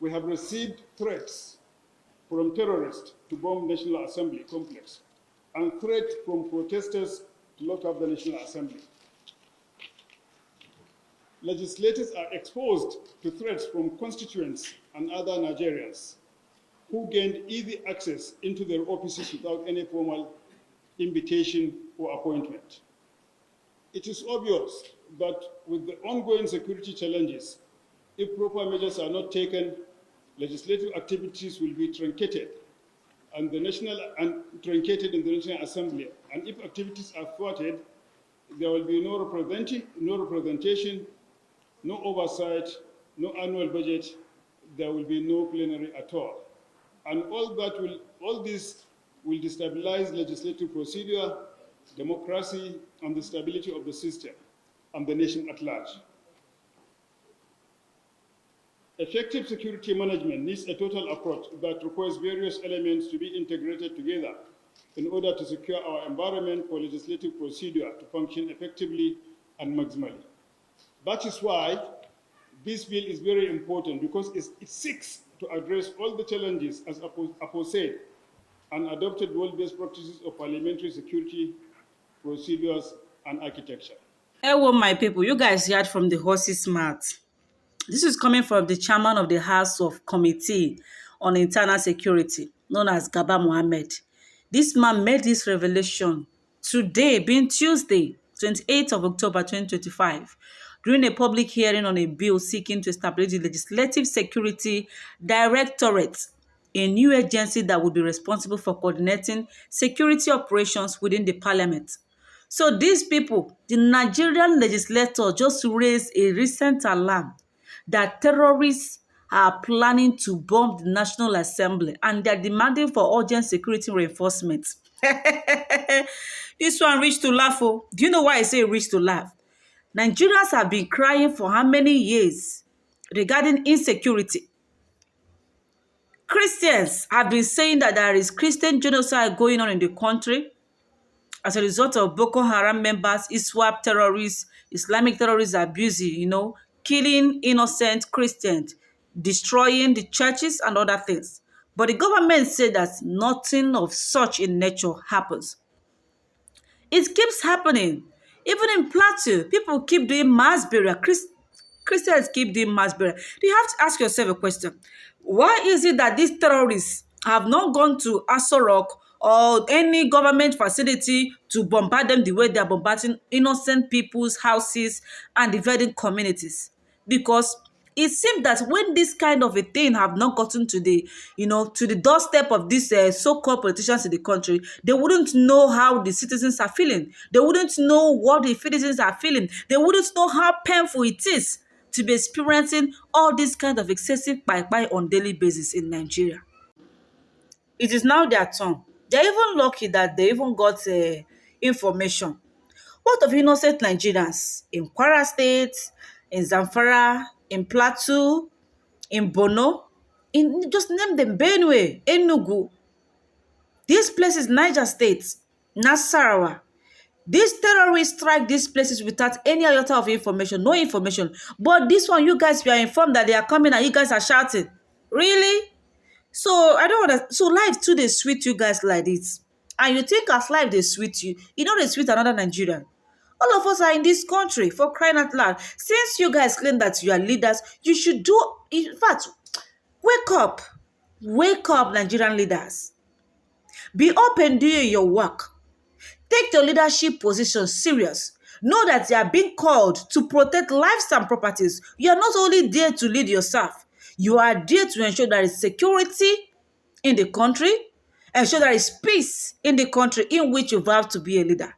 We have received threats from terrorists to bomb National Assembly complex and threats from protesters to lock up the National Assembly. Legislators are exposed to threats from constituents and other Nigerians who gained easy access into their offices without any formal invitation or appointment. It is obvious that with the ongoing security challenges, if proper measures are not taken, legislative activities will be truncated in the National Assembly. And if activities are thwarted, there will be no representation, no oversight, no annual budget, there will be no plenary at all. And all this will destabilize legislative procedure, democracy, and the stability of the system and the nation at large. Effective security management needs a total approach that requires various elements to be integrated together in order to secure our environment for legislative procedure to function effectively and maximally. That is why this bill is very important, because it seeks to address all the challenges as aforesaid and adopted world-based practices of parliamentary security procedures and architecture. Hello, my people. You guys heard from the horse's mouth. This is coming from the chairman of the House of Committee on Internal Security, known as Garba Mohammed. This man made this revelation today, being Tuesday, 28th of October 2025, during a public hearing on a bill seeking to establish the Legislative Security Directorate, a new agency that would be responsible for coordinating security operations within the parliament. So these people, the Nigerian legislator, just raised a recent alarm that terrorists are planning to bomb the National Assembly and they're demanding for urgent security reinforcement. This one reached to laugh. Oh. Do you know why I say reached to laugh? Nigerians have been crying for how many years regarding insecurity? Christians have been saying that there is Christian genocide going on in the country as a result of Boko Haram members, ISWAP terrorists, Islamic terrorists abusing, killing innocent Christians, destroying the churches and other things. But the government said that nothing of such in nature happens. It keeps happening. Even in Plateau, people keep doing mass burial. Christians keep doing mass burial. You have to ask yourself a question. Why is it that these terrorists have not gone to Aso Rock or any government facility to bombard them the way they are bombarding innocent people's houses and dividing communities? Because it seems that when this kind of a thing have not gotten to the, to the doorstep of these so-called politicians in the country, they wouldn't know how the citizens are feeling. They wouldn't know what the citizens are feeling. They wouldn't know how painful it is to be experiencing all this kind of excessive bye-bye on daily basis in Nigeria. It is now their turn. They're even lucky that they even got information. What of innocent Nigerians in Kwara State, in Zamfara, in Plateau, in Bono, just name them, Benue, Enugu. These places, Niger State, Nasarawa. These terrorists strike these places without any iota of information, no information. But this one, you guys, we are informed that they are coming and you guys are shouting. Really? So, I don't want to, so life too, they sweet you guys like this. And you think as life, they sweet you. You know they sweet another Nigerian. All of us are in this country for crying out loud. Since you guys claim that you are leaders, you should do, in fact, wake up. Wake up, Nigerian leaders. Be open doing your work. Take your leadership position serious. Know that you are being called to protect lives and properties. You are not only there to lead yourself. You are there to ensure there is security in the country, ensure there is peace in the country in which you vow to be a leader.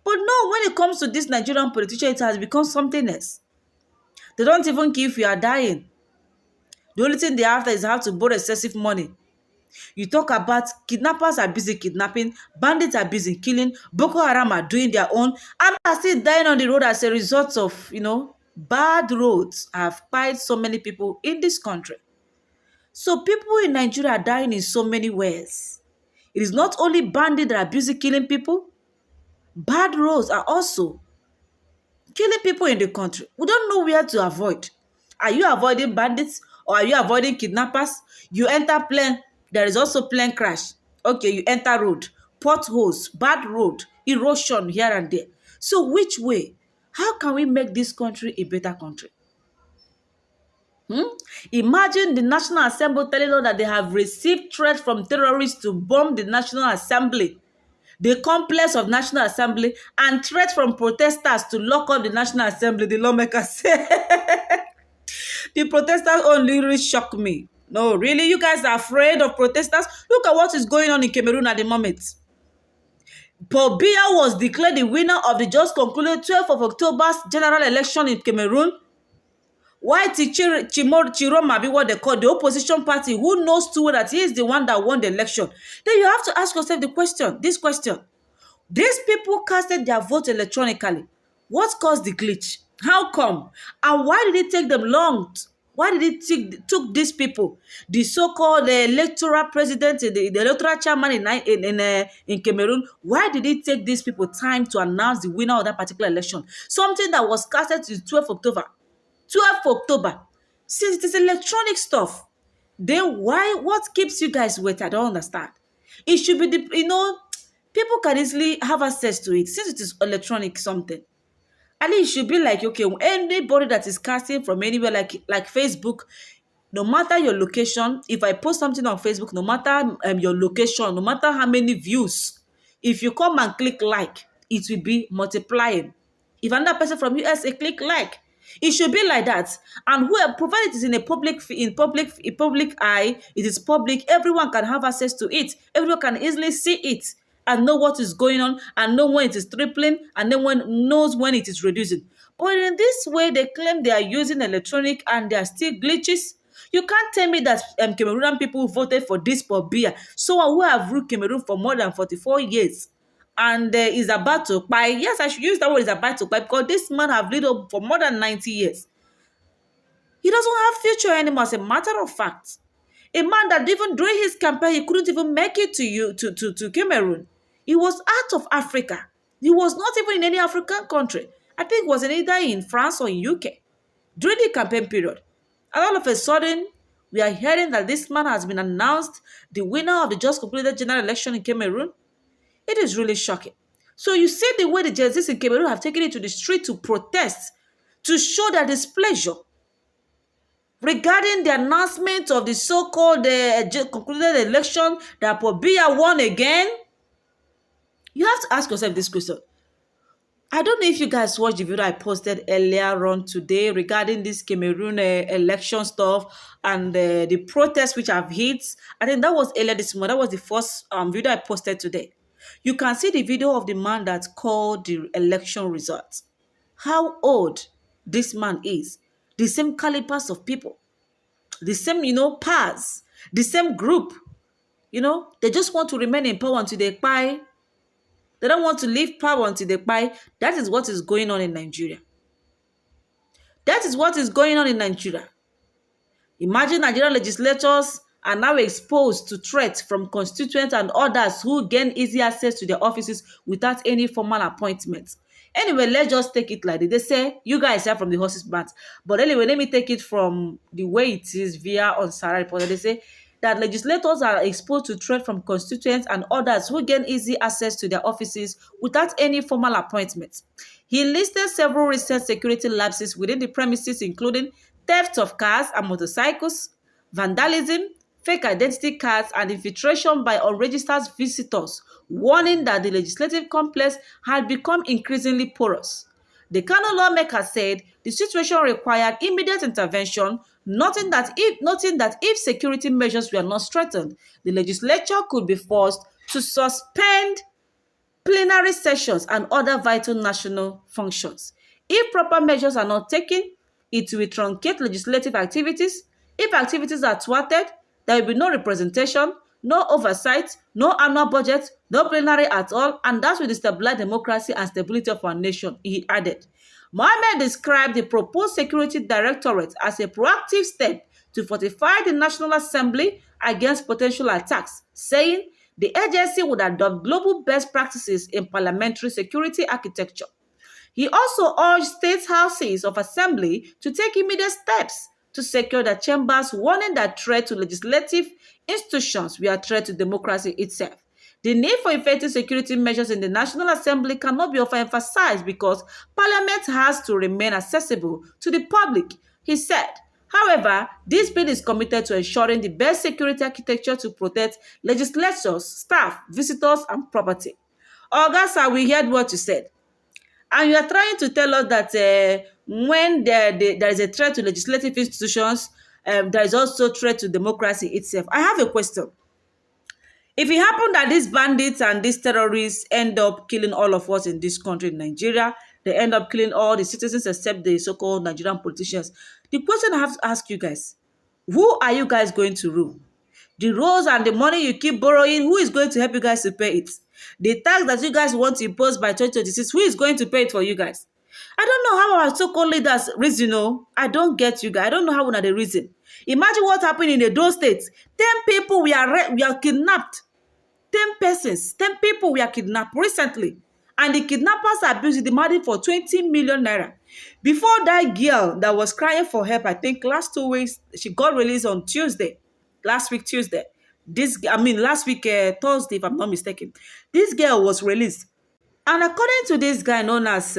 But no, when it comes to this Nigerian politician, it has become something else. They don't even care if you are dying. The only thing they have is how to borrow excessive money. You talk about kidnappers are busy kidnapping, bandits are busy killing, Boko Haram are doing their own, and are still dying on the road as a result of, bad roads have killed so many people in this country. So people in Nigeria are dying in so many ways. It is not only bandits that are busy killing people, bad roads are also killing people in the country. We don't know where to avoid. Are you avoiding bandits Or are you avoiding kidnappers? You enter plane, there is also plane crash. Okay, you enter road, potholes, bad road, erosion here and there. So which way? How can we make this country a better country? Imagine the National Assembly telling us that they have received threats from terrorists to bomb the National Assembly, the complex of National Assembly, and threats from protesters to lock up the National Assembly. The lawmakers say the protesters only really shock me. No, really, you guys are afraid of protesters? Look at what is going on in Cameroon at the moment. Paul Biya was declared the winner of the just concluded 12th of October's general election in Cameroon. Why Chiroma be what they call the opposition party, who knows too well that he is the one that won the election? Then you have to ask yourself this question. These people casted their vote electronically. What caused the glitch? How come? And why did it take them long? Why did it took these people, the so-called electoral president, the electoral chairman in Cameroon, why did it take these people time to announce the winner of that particular election? Something that was casted to 12th October. 12th October. Since it is electronic stuff, then what keeps you guys waiting? I don't understand. It should be, people can easily have access to it since it is electronic something. And it should be like, okay, anybody that is casting from anywhere, like Facebook, no matter your location, if I post something on Facebook, no matter your location, no matter how many views, if you come and click like, it will be multiplying. If another person from USA click like, it should be like that. And whoever, provided it is in a public eye, it is public, everyone can have access to it. Everyone can easily see it and know what is going on, and know when it is tripling, and then knows when it is reducing. But in this way, they claim they are using electronic and there are still glitches. You can't tell me that Cameroonian people voted for this Paul Biya, someone who have ruled Cameroon for more than 44 years. And is about to buy. Yes, I should use that word, is about to buy, because this man have lived up for more than 90 years. He doesn't have future anymore, as a matter of fact. A man that even during his campaign, he couldn't even make it to Cameroon. He was out of Africa. He was not even in any African country. I think it was either in France or in UK during the campaign period. And all of a sudden, we are hearing that this man has been announced the winner of the just completed general election in Cameroon. It is really shocking. So you see the way the Gen Zs in Cameroon have taken it to the street to protest, to show their displeasure regarding the announcement of the so-called concluded election that Paul Biya won again. You have to ask yourself this question. I don't know if you guys watched the video I posted earlier on today regarding this Cameroon election stuff and the protests which have hit. I think that was earlier this morning. That was the first video I posted today. You can see the video of the man that called the election results. How old this man is. The same calibers of people. The same, paths. The same group. They just want to remain in power until they buy. They don't want to leave power until they buy. That is what is going on in Nigeria. That is what is going on in Nigeria. Imagine Nigerian legislators are now exposed to threats from constituents and others who gain easy access to their offices without any formal appointments. Anyway, let's just take it like this. They say, you guys are from the horse's mouth. But anyway, let me take it from the way it is via on Sarah Report. They say that legislators are exposed to threats from constituents and others who gain easy access to their offices without any formal appointments. He listed several recent security lapses within the premises, including theft of cars and motorcycles, vandalism, fake identity cards, and infiltration by unregistered visitors, warning that the legislative complex had become increasingly porous. The Kano lawmaker said the situation required immediate intervention, noting that if security measures were not strengthened, the legislature could be forced to suspend plenary sessions and other vital national functions. If proper measures are not taken, it will truncate legislative activities. If activities are thwarted, there will be no representation, no oversight, no annual budget, no plenary at all, and that will destabilize democracy and stability of our nation, he added. Mohammed described the proposed security directorate as a proactive step to fortify the National Assembly against potential attacks, saying the agency would adopt global best practices in parliamentary security architecture. He also urged state houses of assembly to take immediate steps to secure the chambers, warning that threat to legislative institutions were a threat to democracy itself. The need for effective security measures in the National Assembly cannot be overemphasized because Parliament has to remain accessible to the public, he said. However, this bill is committed to ensuring the best security architecture to protect legislators, staff, visitors, and property. August, we heard what you said. And you are trying to tell us that when there is a threat to legislative institutions, there is also a threat to democracy itself. I have a question. If it happened that these bandits and these terrorists end up killing all of us in this country, in Nigeria, they end up killing all the citizens except the so-called Nigerian politicians, the question I have to ask you guys, who are you guys going to rule? The roads and the money you keep borrowing, who is going to help you guys to pay it? The tax that you guys want to impose by 2026, who is going to pay it for you guys? I don't know how our so-called leaders reason. I don't get you guys. I don't know how they reason. Imagine what happened in those states. 10 people we are kidnapped. 10 persons, 10 people were kidnapped recently. And the kidnappers abused the money for 20 million naira. Before that girl that was crying for help, I think last 2 weeks, she got released on Tuesday. Last week, Tuesday. Last week, Thursday, if I'm not mistaken. This girl was released. And according to this guy known as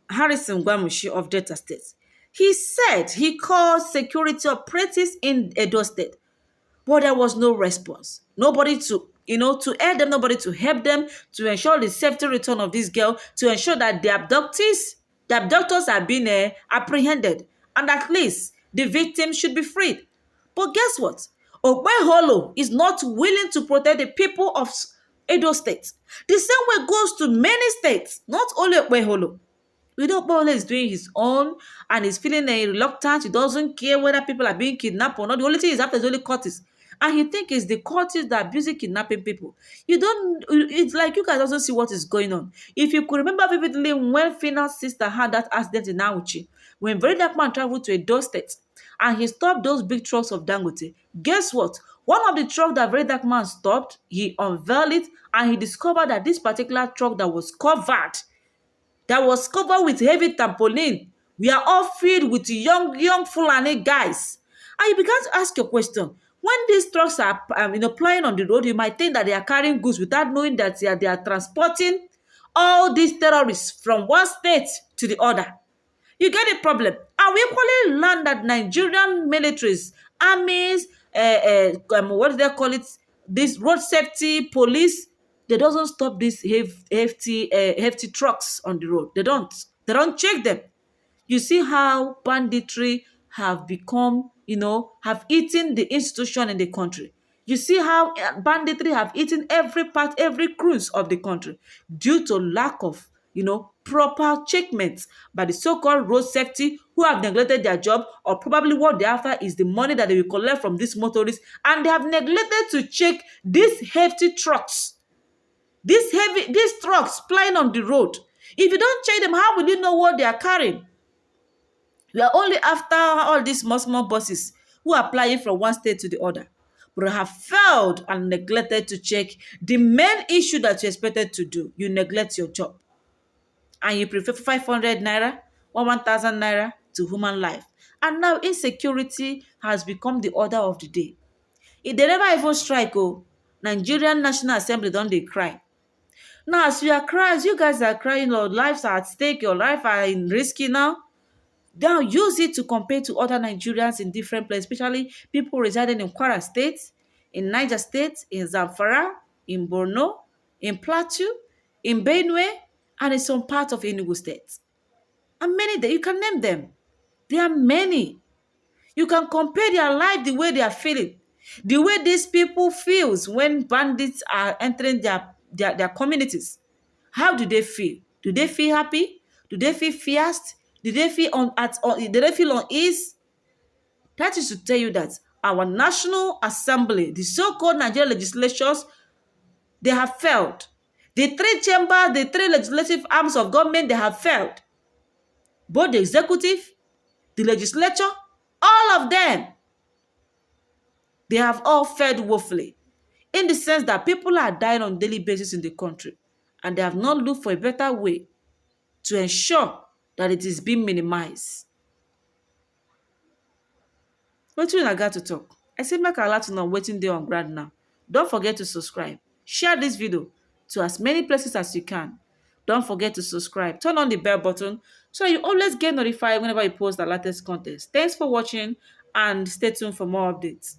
Harrison Gwamushi of Delta State, he said he called security operatives in Edo State, but there was no response. Nobody to aid them, nobody to help them, to ensure the safety return of this girl, to ensure that the abductors are being apprehended, and at least the victims should be freed. But guess what? Ogbeholo is not willing to protect the people of Edo State. The same way goes to many states, not only Ogbeholo. Ogbeholo is doing his own and is feeling reluctant. He doesn't care whether people are being kidnapped or not. The only thing is after is only Curtis. And he thinks it's the cultists that are busy kidnapping people. It's like you guys also see what is going on. If you could remember vividly when Fina's sister had that accident in Auchi, when Very Dark Man traveled to Edo State and he stopped those big trucks of Dangote, guess what? One of the trucks that Very Dark Man stopped, he unveiled it and he discovered that this particular truck that was covered with heavy tarpaulin, we are all filled with young Fulani guys. And you began to ask your question. When these trucks are plying on the road, you might think that they are carrying goods without knowing that they are transporting all these terrorists from one state to the other. You get the problem. And we equally learn that Nigerian militaries, armies, what do they call it? This road safety police, they doesn't stop these hefty trucks on the road. They don't check them. You see how banditry have become, have eaten the institution in the country. You see how banditry have eaten every cruise of the country due to lack of, proper checkments by the so-called road safety who have neglected their job, or probably what they offer is the money that they will collect from these motorists, and they have neglected to check these hefty trucks. These trucks plying on the road. If you don't check them, how will you know what they are carrying? We are only after all these small buses who are flying from one state to the other, but have failed and neglected to check the main issue that you expected to do. You neglect your job. And you prefer 500 naira or 1,000 naira to human life. And now insecurity has become the order of the day. If they never even strike, Nigerian National Assembly don't they cry. Now, as you guys are crying, your lives are at stake, your life are in risky now. Now use it to compare to other Nigerians in different places, especially people residing in Kwara State, in Niger State, in Zamfara, in Borno, in Plateau, in Benue, and in some part of Enugu State. And many that you can name them. There are many. You can compare their life, the way they are feeling, the way these people feels when bandits are entering their communities. How do they feel? Do they feel happy? Do they feel fierce? Do they feel unease? That is to tell you that our National Assembly, the so-called Nigerian legislatures, they have failed. The three chambers, the three legislative arms of government, they have failed. Both the executive, the legislature, all of them, they have all failed woefully. In the sense that people are dying on a daily basis in the country, and they have not looked for a better way to ensure that it is being minimized. Wetin una gat to talk? I say make I alert una wetin dey on ground now. Don't forget to subscribe. Share this video to as many places as you can. Don't forget to subscribe. Turn on the bell button so that you always get notified whenever I post the latest content. Thanks for watching and stay tuned for more updates.